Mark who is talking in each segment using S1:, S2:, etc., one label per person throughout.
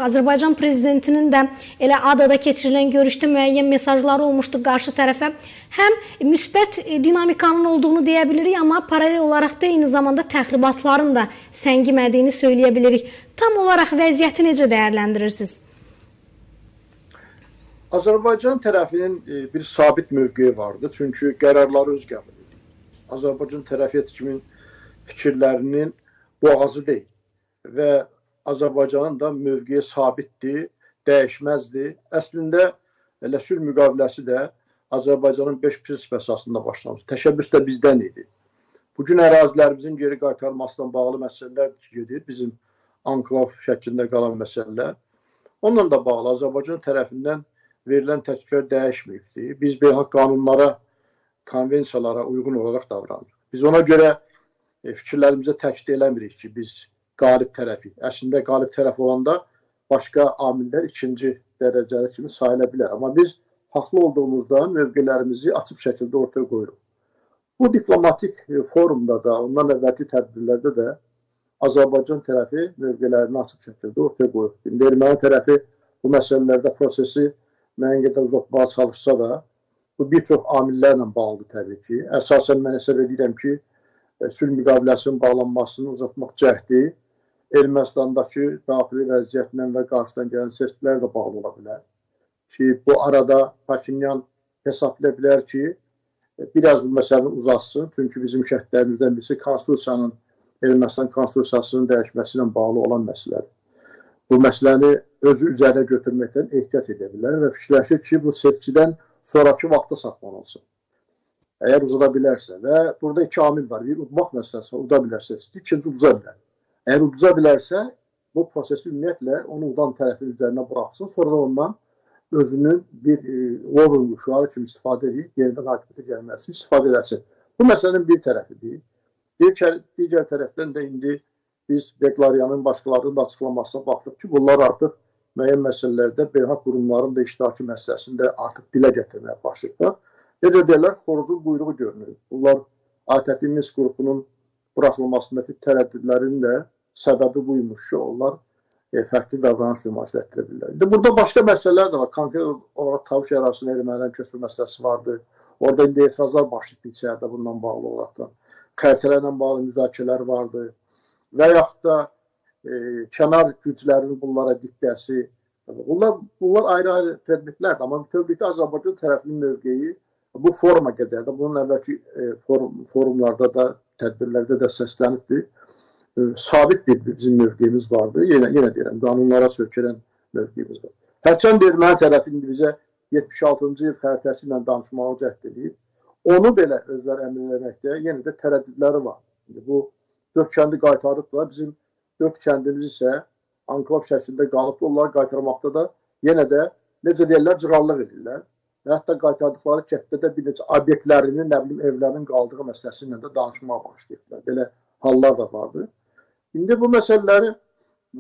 S1: Azərbaycan prezidentinin də elə adada keçirilən görüşdə müəyyən mesajları olmuşdu qarşı tərəfə. Həm müsbət dinamikanın olduğunu deyə bilirik, amma paralel olaraq da eyni zamanda təxribatların da səngimədiyini söyləyə bilirik. Tam olaraq vəziyyəti necə dəyərləndirirsiniz?
S2: Azərbaycan tərəfinin bir sabit mövqeyi vardı, çünki qərarları öz qəbul edir. Azərbaycan tərəfi heç kimin fikirlərinin boğazı deyil və Azərbaycanın da mövqeyi sabitdir, dəyişməzdir. Əslində, elə sülh müqaviləsi də Azərbaycanın 5 prinsip əsasında başlamış. Təşəbbüs də bizdən idi. Bugün ərazilərimizin geri qaytarmasından bağlı məsələlər gedir. Bizim anklav şəklində qalan məsələlər. Onunla da bağlı Azərbaycan tərəfindən verilən təkliflər dəyişməyibdir. Biz beynəlxalq qanunlara, konvensiyalara uyğun olaraq davranırıq. Biz ona görə fikirlərimizə təkid eləmirik ki, biz qalib tərəfi. Əslində qalib tərəf olanda başqa amillər ikinci dərəcəli kimi sayıla bilər. Amma biz haqlı olduğumuzdan mövqelərimizi açıq şəkildə ortaya qoyuruq. Bu diplomatik forumda da, ondan əvvəlki tədbirlərdə də Azərbaycan tərəfi mövqələrini açıq şəkildə ortaya qoyuruq. İndi erməni tərəfi bu məsələlərdə prosesi müəyyən qədər uzatmağa çalışsa da, bu bir çox amillərlə bağlıdır təbii ki. Əsasən mən hesab edirəm ki, sülh müqaviləsinin bağlanmasını uzatmaq cəhdi Ermənistandakı daxili vəziyyətlə və qarşıdan gələn seçkilərlə də bağlı ola bilər. Ki, bu arada Paşinyan hesabla bilər ki, biraz bu məsələni uzatsın. Çünki bizim şərtlərimizdən birisi Konstitusiyanın, Ermənistan Konstitusiyasının dəyişməsi ilə bağlı olan məsələdir. Bu məsələni özü üzərinə götürməkdən ehtiyat edə bilər və fikirləşir ki, bu seçkidən sonraki vaxta saxlanılsın. Əgər uzada bilərsə və burada iki amil var. Bir, udmaq məsələsi var, uda bilərsə, ikinci uduza bilər. Əgər uduza bilərsə, bu prosesi ümumiyyətlə onu udan tərəfin üzərinə buraxsın, sonra da ondan özünün bir lozungu, şüarı kimi istifadə edib, yenidən hakimiyyətə gəlməsi istifadə edəsin. Bu məsələnin bir tərəfidir. Digər tərəfdən də indi biz Beqlaryanın başqalarının da açıqlamasına baxdıq ki, bunlar artıq müəyyən məsələlərdə beynəlxalq qurumların da iştirakı məsələsində artıq dilə gətirməyə başlayıblar. Necə deyirlər, xoruzun quyruğu görünür. Bunlar ATƏT Minsk qrupunun buraxılmasındakı tərəddüdlərin də səbəbi buymuş ki, onlar fərqli davranış nümayiş etdirə bilirlər. Burada başqa məsələlər də var. Konkret olaraq Tavuş ərazisinin ermənilərin köçmə məsələsi vardı. Orada indi etirazlar başlayıb içəridə bundan bağlı olaraqdan. Xəritələrlə bağlı müzakirələr vardı. Və yaxud da kənar güclərinin bunlara diqqəsi. Bunlar ayrı-ayrı tədbirlərdir. Amma bütövlükdə Azərbaycan tərəfinin mövqeyi bu foruma qədər də, bunun əvvəlki forumlarda da, tədbirlərdə də səslənibdir. Sabit bir bizim mövqeyimiz vardı. Yenə deyirəm, qanunlara sökülən mövqeyimiz var. Hərçənd erməni tərəfi indi bizə 76-cı il xəritəsi ilə danışmağı cəhd edib. Onu belə özləri əmin eləməkdə yenə də tərəddüdləri var. Bu 4 kəndi qaytarıblar. Bizim 4 kəndimiz isə anklav şəklində qalıbdır. Onları qaytarmaqda da yenə də necə deyirlər, cığallıq edirlər. Və hətta qaytardıqları kənddə bir neçə obyektlərinin, nə bilim, evlərinin qaldığı məsələsi ilə də danışmağa başlayıblar. Belə hallar da vardır. İndi bu məsələləri,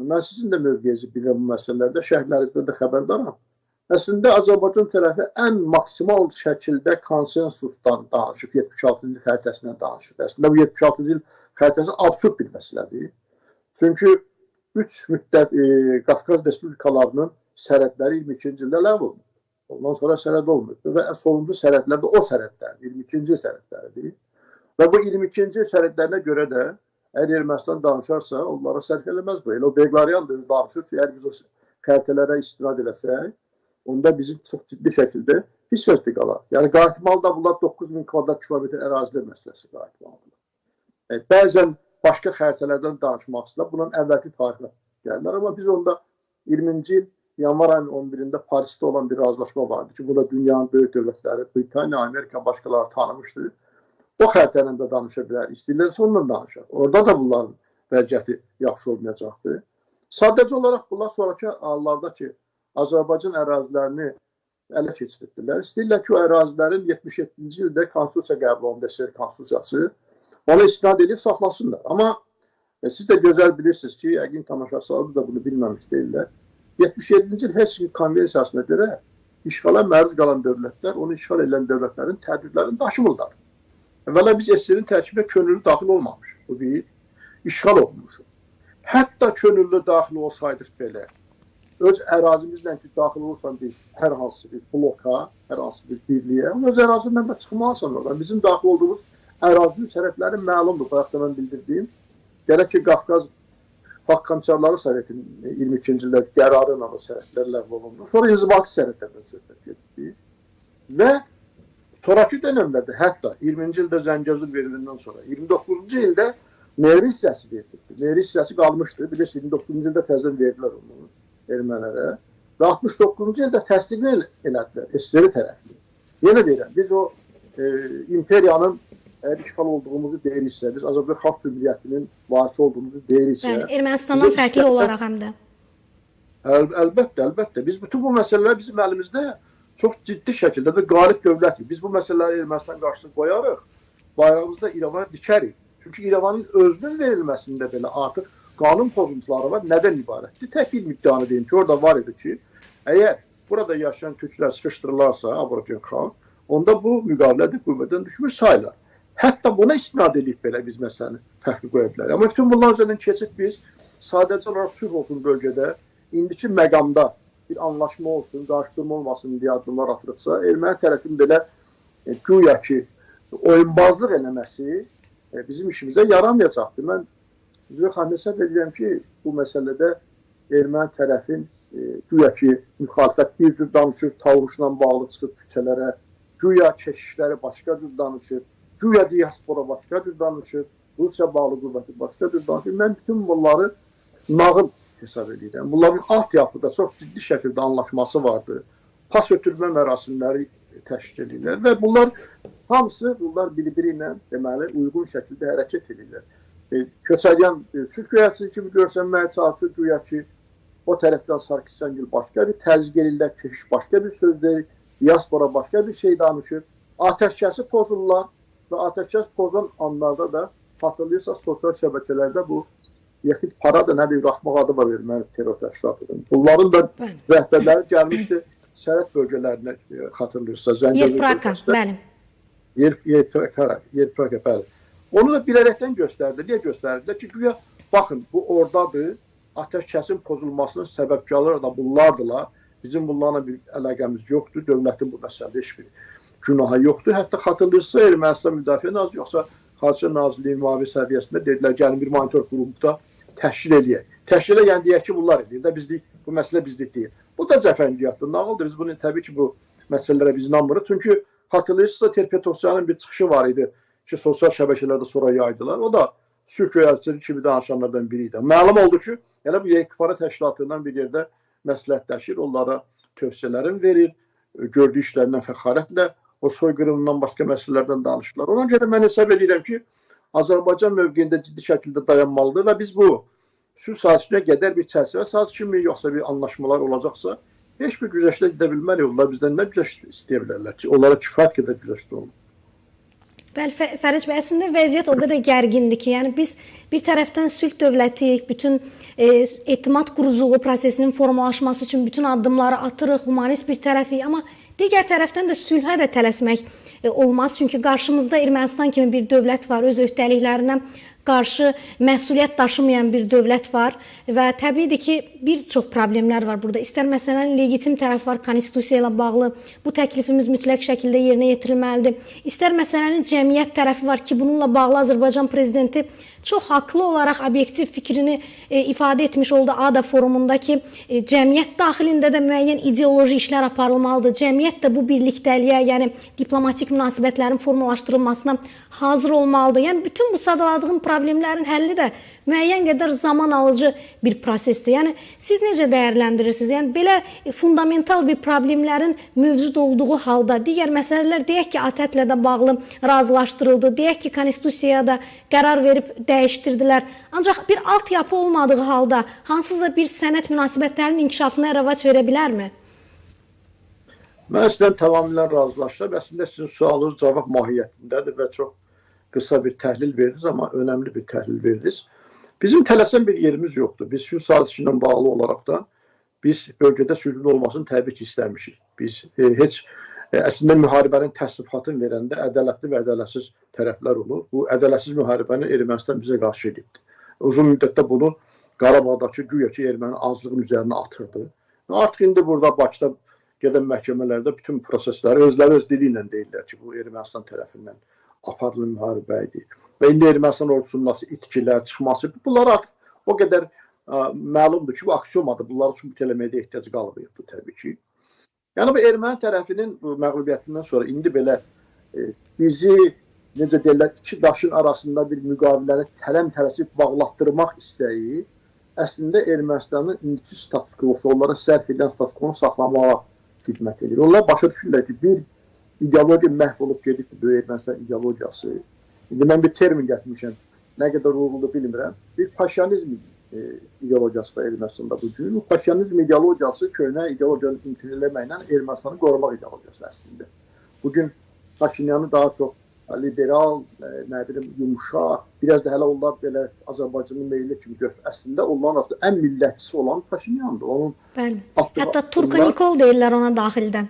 S2: mən sizin də mövqeyinizi bilirəm bu məsələlərdə, şərhlərinizdə də xəbərdaram. Əslində, Azərbaycan tərəfi ən maksimal şəkildə konsensusdan danışıb, 76-cı xəritəsindən danışıb. Əslində, bu 76-cı il xəritəsi absurd bir məsələdir. Çünki 3 müddət Qafqaz Respublikalarının sərhədləri 22-ci ildə ləğv olunur. Ondan sonra sərhəd olmur. Və sonuncu sərhədlər də o sərhədlərdir, 22-ci sərhədləridir. Və bu 22-ci sərhədlərinə görə də əgər Ermənistan danışarsa, onlara sərf eləməz bu. Elə o Beqlaryan da danışır ki, əgər biz o xəritələrə istinad eləsək, onda bizim çox ciddi şəkildə pis sözlük qalar. Yəni, qayıtmalıda bunlar 9000 kvadrat kilometr ərazilər məsələsi qayıtmalıdır. Bəzən başqa xəritələrdən danışmaq istəyirlər, bunun əvvəlki tarixlə gəlirlər. Amma biz onda 20-ci il yanvar ayının 11-də Parisdə olan bir razılaşma vardı ki, bu da dünyanın böyük dövlətləri, Britaniya, Amerika, başqaları tanımışdı. O xəritələ də danışa bilər, istəyirlərsə onunla danışar. Orada da bunların vəziyyəti yaxşı olmayacaqdır. Sadəcə olaraq bunlar sonraki hallarda ki, Azərbaycan ərazilərini ələ keçirdilər. İstəyirlər ki, o ərazilərin 77-ci ildə konstitusiya qəbul olundu, SSR konstitusiyası, ona istinad edib saxlasınlar. Amma siz də gözəl bilirsiniz ki, yəqin tamaşaçılarımız da bunu bilməmiş deyirlər. 77-ci il Helsinki konvensiyasına görə işğala məruz qalan dövlətlər, onu işğal edən dövlətlərin tədbirlərini daşımırlar. Əvvəla biz SSR-in tərkibinə könüllü daxil olmamışıq. Bu bir, işğal olmuşuq. Hətta könüllü daxil olsaydıq belə, öz ərazimizlə ki, daxil olursan bir hər hansı bir bloka, hər hansı bir birliyə, öz ərazindən də çıxmalısan oradan. Bizim daxil olduğumuz ərazinin sərhədləri məlumdur, bayaq da mən bildirdiyim. Gərək ki, Qafqaz Xalq Komissarları Sovetinin 22-ci ildə qərarı ilə o sərhədlər ləğv olundu. Sonra inzibati sərhədlərdən söhbət getdi. Və sonraki dönəmlərdə, hətta 20-ci ildə Zəngəzur veriləndən sonra, 29-cu ildə Meyri hissəsi verildi. Meyri hissəsi qalmışdı. Bilirsiniz, 29-cu ildə təzədən verdilər onu ermənilərə. Və 69-cu ildə təsdiqini elədilər SSR tərəfini. Yenə deyirəm, biz o imperiyanın işğal olduğumuzu deyiriksə, biz Azərbaycan Xalq Cümhuriyyətinin varisi olduğumuzu deyiriksə...
S1: Yəni, Ermənistandan fərqli olaraq həm də.
S2: Əlbəttə, əlbəttə. Biz bütün bu məsələlər bizim əlimizdə çox ciddi şəkildə də qalib dövlətik. Biz bu məsələləri Ermənistan qarşısına qoyarıq, bayrağımızda İrəvana dikərik. Çünki İrəvanın özünün verilməsində belə artıq qanun pozuntuları var. Nədən ibarətdir? Tək bir müddianı deyim ki, orada var idi ki, əgər burada yaşayan türklər sıxışdırılarsa, Azərbaycan xalq, onda bu müqavilədə qüvvədən düşmüş sayılar. Hətta buna istinad edib belə biz məsələni fərqli qoya bilərik. Amma bütün bunlar üzərindən keçib biz sadəcə olaraq sülh olsun bölgədə, indiki məqamda bir anlaşma olsun, qarşıdurma olmasın deyə addımlar atırıqsa, erməni tərəfin belə güya ki, oyunbazlıq eləməsi bizim işimizə yaramayacaqdır. Mən hesab edirəm ki, bu məsələdə erməni tərəfin güya ki, müxalifət bir cür danışır, tavruşla bağlı çıxıb küçələrə, güya keşişləri başqa cür danışır, güya diaspora başqa cür danışır, Rusiya bağlı qüvvəti başqa cür danışır. Mən bütün bunları nağıl hesab edirəm. Bunların altyapıda çox ciddi şəkildə anlaşması vardı. Pas ötürmə mərasimləri təşkil edirlər və bunlar hamısı bir-biri ilə deməli uyğun şəkildə hərəkət edirlər. Köçəryan sülh göyərçisi kimi görsənməyə çalışır, güya ki, o tərəfdən Sarkisyan-Gül başqa bir təzyiq edirlər, keşiş başqa bir söz deyir, diaspora başqa bir şey danışır. Atəşkəsi pozurlar və atəşkəs pozan anlarda da hatırlayırsa sosial şəbəkələrdə bu yaxud para da nədir, Raxmaq adı var erməni terror təşkilatıdır. Bunların da rəhbərləri gəlmişdi sərhəd bölgələrinə xatırlayırsa.
S1: Yerpraka, bəli.
S2: Yerpraka, bəli. Onu da bilərəkdən göstərdi. Niyə göstərdilər ki, güya baxın, bu oradadır, atəşkəsin pozulmasının səbəbkarları da bunlardılar. Bizim bunlarla bir əlaqəmiz yoxdur, dövlətin bu məsələdə heç bir günahı yoxdur. Hətta xatırlayırsa Ermənistan Müdafiə Nazirliyi yoxsa Xarici Nazirliyi müavin səviyyəsində dedilər, gəlin bir monitor qrupda təşkil edək. Təşkil edən deyək ki, bunlar edir. Bu məsələ bizlik deyil. Bu da cəfəngiyatdır, nağıldır. Biz bunu təbii ki, bu məsələlərə biz inanmırıq. Çünki xatırlayırsınızsa Terpetovyanın bir çıxışı var idi ki, sosial şəbəkələrdə sonra yaydılar. O da sülh göyərçisi kimi danışanlardan biri idi. Məlum oldu ki, elə bu Yekpara təşkilatından bir yerdə məsləhətləşir, onlara tövsiyələrini verir, gördüyü işlərindən fəxarətlə o soyqırımından başqa məsələlərdən danışırlar. Ona görə mən hesab edirəm ki, Azərbaycan mövqeyində ciddi şəkildə dayanmalıdır və biz bu sülh sazişinə qədər bir çərçivə sazişi mi, yoxsa bir anlaşmalar olacaqsa, heç bir güzəştə gedə bilməliyik. Onlar bizdən nə güzəşt istəyə bilərlər ki, onlara kifayət qədər güzəşt olunur.
S1: Bəli, Fəric bəy, əslində vəziyyət o qədər gərgindir ki, yəni biz bir tərəfdən sülh dövlətiyik, bütün etimad quruculuğu prosesinin formalaşması üçün bütün addımları atırıq, humanist bir tərəfiyik, amma digər tərəfdən də sülhə də tələsmək olmaz. Çünki qarşımızda Ermənistan kimi bir dövlət var, öz öhdəliklərinə qarşı məsuliyyət daşımayan bir dövlət var və təbiidir ki, bir çox problemlər var burada. İstər məsələnin legitim tərəf var, konstitusiya ilə bağlı, bu təklifimiz mütləq şəkildə yerinə yetirilməlidir. İstər məsələnin cəmiyyət tərəfi var ki, bununla bağlı Azərbaycan prezidenti çox haqlı olaraq obyektiv fikrini ifadə etmiş oldu ADA forumunda ki, cəmiyyət daxilində də müəyyən ideoloji işlər aparılmalıdır. Cəmiyyət də bu birlikdəliyə, yəni diplomatik münasibətlərin formalaşdırılmasına hazır olmalıdır. Yəni bütün bu sadaladığım problemlərin həlli də müəyyən qədər zaman alıcı bir prosesdir. Yəni siz necə dəyərləndirirsiniz? Yəni belə fundamental bir problemlərin mövcud olduğu halda digər məsələlər deyək ki, ATƏT-lə də bağlı razılaşdırıldı, deyək ki, konstitusiyaya da qərar verib dəyişdirdilər. Ancaq bir altyapı olmadığı halda hansısa bir sənəd münasibətlərinin inkişafına rəvac verə bilərmi?
S2: Mən sizdən tamamilə razılaşıram. Əslində sizin sualınız cavab mahiyyətindədir və çox qısa bir təhlil verdiniz, amma önəmli bir təhlil verdiniz. Bizim tələsən bir yerimiz yoxdur. Biz sülh sazişi ilə bağlı olaraq da biz bölgədə sülhün olmasını təbii ki, istəmişik. Biz əslində müharibənin təsrifatını verəndə ədalətli və ədalətsiz tərəflər olur. Bu ədalətsiz müharibəni Ermənistan bizə qarşı edibdir. Uzun müddətdə bunu Qarabağdakı güya ki, erməni azlığın üzərinə atırdı. Artıq indi burada Bakıda gedən məhkəmələrdə bütün prosesləri özləri öz dili ilə deyirlər ki, bu Ermənistan tərəfindən aparılan müharibə idi. Və indi Ermənistan ordusunun nasıl itkilər, çıxması, bunlar artıq o qədər məlumdur ki, bu aksiomadır. Bunları sübut eləməyə də ehtiyac qalmayıbdır təbii ki. Yəni bu erməni tərəfinin bu məğlubiyyətindən sonra indi belə bizi necə deyirlər, iki daşın arasında bir müqaviləni tələm-tələsib bağlatdırmaq istəyi əslində Ermənistanın indiki status quosu, onlara sərf edən status quonu saxlamağa xidmət edir. Onlar başa düşürlər ki, bir ideologiya məhv olub gedibdir, böyük Ermənistan ideologiyası. İndi mən bir termin gətirmişəm, nə qədər uğurludur bilmirəm. Bir paşyanizm ideologiyası da Ermənistanda bu gün. Bu paşyanizm ideologiyası köhnə ideologiyanı imtina eləməklə Ermənistanı qorumaq ideologiyası əslində. Bugün Paşinyanı daha çox liberal, nə bilim, yumuşaq, biraz da hələ onlar belə Azərbaycanın meyli kimi gör. Əslində onların arasında ən millətçisi olan Paşinyandır. Onun
S1: hətta Turka Nikol deyirlər ona daxildə.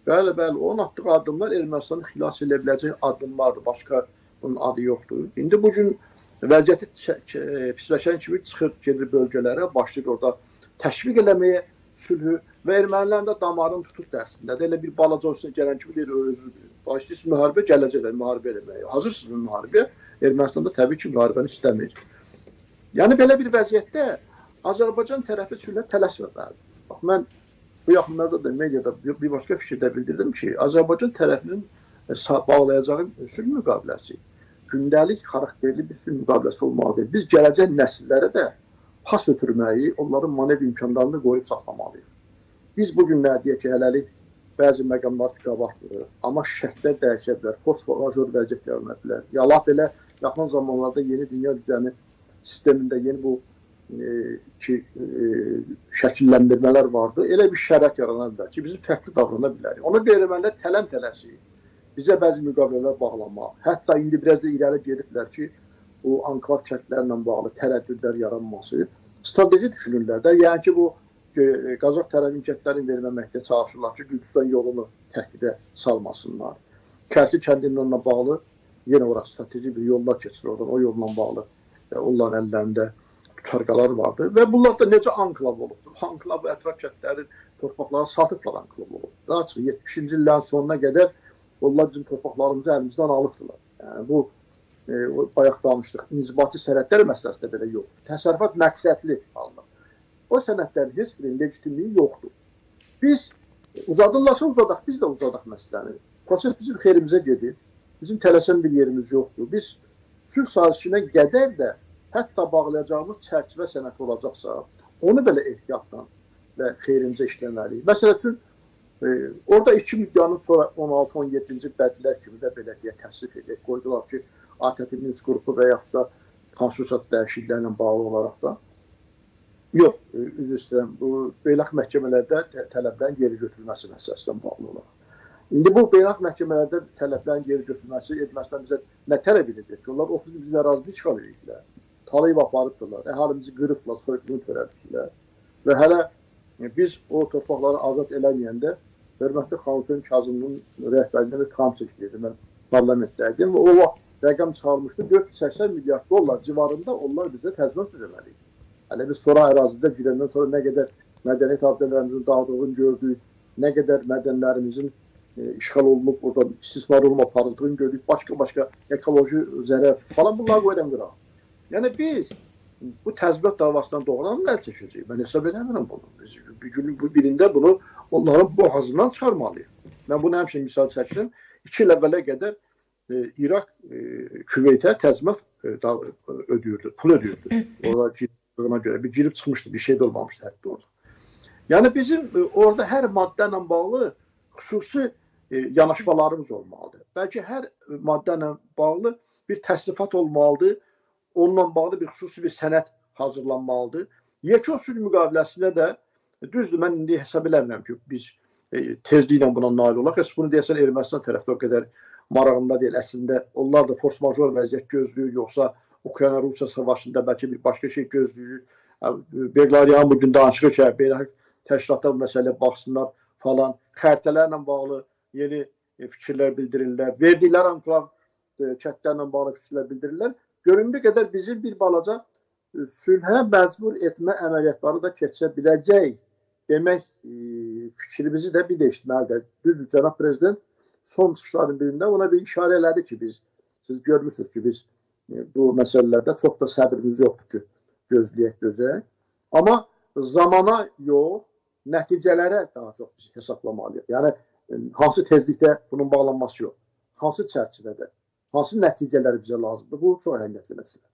S2: Bəli, bəli, onun atdığı addımlar Ermənistanı xilas edə biləcək addımlardır. Başqa bunun adı yoxdur. İndi bugün vəziyyəti pisləşən kimi çıxır, gedir bölgələrə, başlayır orada təşviq eləməyə sülhü və ermənilərin də damarını tutub dərsində. Elə bir balaca olsun gələn kimi deyir, özüdür. Başlayırsınız müharibə, gələcəklər müharibə eləməyə. Hazırsınız müharibə? Ermənistanda təbii ki, müharibəni istəmir. Yəni, belə bir vəziyyətdə Azərbaycan tərəfi sülhə tələsməməlidir. Bax, mən bu yaxınlarda da mediada bir başqa fikirdə bildirdim ki, Azərbaycan tərəfinin bağlayacağı sülh müqaviləsi gündəlik xarakterli bir sülh müqaviləsi olmalıdır. Biz gələcək nəsillərə də pas ötürməyi, onların manev imkanlarını qoruyub saxlamalıyıq. Biz bugün nə deyək ki, hələlik bəzi məqamları qabartmırıq, amma şərtlər dəyişə bilər, force major vəziyyət yarana bilər. Ya lap elə yaxın zamanlarda yeni dünya düzəni sistemində yeni bu şəkilləndirmələr vardı. Elə bir şərait yarana bilər ki, bizim fərqli davrana bilərik. Ona görə ermənilər tələm-tələsi bizə bəzi müqavilələr bağlamaq, hətta indi biraz da irəli gediblər ki, o anklav kəndlərlə bağlı tərəddüdlər yaranması strateji düşünürlər də. Yəni ki, bu Qazax tərəfin kəndlərin verməməkdə çalışırlar ki, Gürcüstan yolunu təhdidə salmasınlar. Kərki kəndinlə bağlı yenə orası strateji bir yollar keçir oradan, o yolla bağlı onların əllərində tutarqalar vardır və bunlar da necə anklav olubdur. Anklav ətraf kəndlərin torpaqları satıblar anklav olub. Daha çox 70-ci illərin sonuna qədər onlar bizim torpaqlarımızı əlimizdən alıbdılar. Yəni bu bayaq danışdıq, inzibati sənədlər məsələsində belə yox. Təsərrüfat məqsədli alınır. O sənədlərin heç birinin legitimliyi yoxdur. Biz uzadırlarsa uzadaq, biz də uzadaq məsələni. Proses bizim xeyrimizə gedir. Bizim tələsən bir yerimiz yoxdur. Biz sülh sazişinə qədər də hətta bağlayacağımız çərçivə sənədi olacaqsa, onu belə ehtiyatla və xeyrimizə işləməliyik. Məsələ üçün, orada iki müddəanın sonra 16-17-ci bədlər kimi də belə deyə təsrif edək. Qoydular ki, ATƏT Minsk qrupu və yaxud da konstitusiya dəyişikliklərlə bağlı olaraq da yox, üzr istəyirəm, bu beynəlxalq məhkəmələrdə tələblərin geri götürülməsi məsələsindən bağlı olaraq. İndi bu beynəlxalq məhkəmələrdə tələblərin geri götürülməsi Ermənistan bizə nə tələb edəcək ki? Onlar 30 bizim ərazini işğal ediblər, talayıb aparıbdırlar, əhalimizi qırıbdılar, soyqırını törədibdilər və hələ biz o torpaqları azad eləməyəndə hörmətli xanım Hüseyn Kazımın rəhbərliyində bir komissiya işləyirdi. Mən parlamentdəydim və o vaxt rəqəm çıxarılmışdı, 480 milyard dollar civarında onlar bizə təzminat ödəməliyik. Hələ biz sonra ərazidə girəndən sonra nə qədər mədəniyyət abidələrimizin dağıdığını gördük, nə qədər mədənlərimizin işğal olunub, oradan istismar olunub aparıldığını gördük, başqa-başqa ekoloji zərər falan bunları qoydan qıraq. Yəni biz bu təzminat davasından doğrudan əl çəkəcəyik. Mən hesab edəmirəm bunu. Biz günün bu birində bunu onların boğazından çıxarmalıyıq. Mən bunu həmişə misal çəkirəm. 2 il əvvələ qədər İraq Küveytə təzminat ödəyirdi, pul ödəyirdi. Orada görə bir girib çıxmışdı, bir şey də olmamışdı hətta orada. Yəni bizim orada hər maddə ilə bağlı xüsusi yanaşmalarımız olmalıdır. Bəlkə hər maddə ilə bağlı bir təsnifat olmalıdır. Onunla bağlı bir xüsusi bir sənəd hazırlanmalıdır. Yekun sülh müqaviləsinə də düzdür, mən indi hesab eləmirəm ki, biz tezliklə buna nail olaq. Bunu deyəsən Ermənistan tərəfdə o qədər marağında deyil. Əslində onlar da force major vəziyyət gözləyir, yoxsa Ukrayna-Rusiya savaşında bəlkə bir başqa şey gözləyir. Beqlaryan bugün danışır ki, beynəlxalq təşkilatlar bu məsələyə baxsınlar falan. Xəritələrlə bağlı yeni fikirlər bildirirlər. Verdikləri anklav kəndlərlə bağlı fikirlər bildirirlər. Göründüyü qədər bizim bir balaca sülhə məcbur etmə əməliyyatları da keçə biləcək demək fikrimizi də bir də eşitməlidir. Düzdür, cənab prezident son çıxışların birində ona bir işarə elədi ki, siz görmüsünüz ki, biz bu məsələlərdə çox da səbrimiz yoxdur ki, gözləyək. Amma zamana yox, nəticələrə daha çox biz hesablamalıyıq. Yəni, hansı tezlikdə bunun bağlanması yox, hansı çərçivədə, hansı nəticələr bizə lazımdır, bu çox əhəmiyyətli məsələ.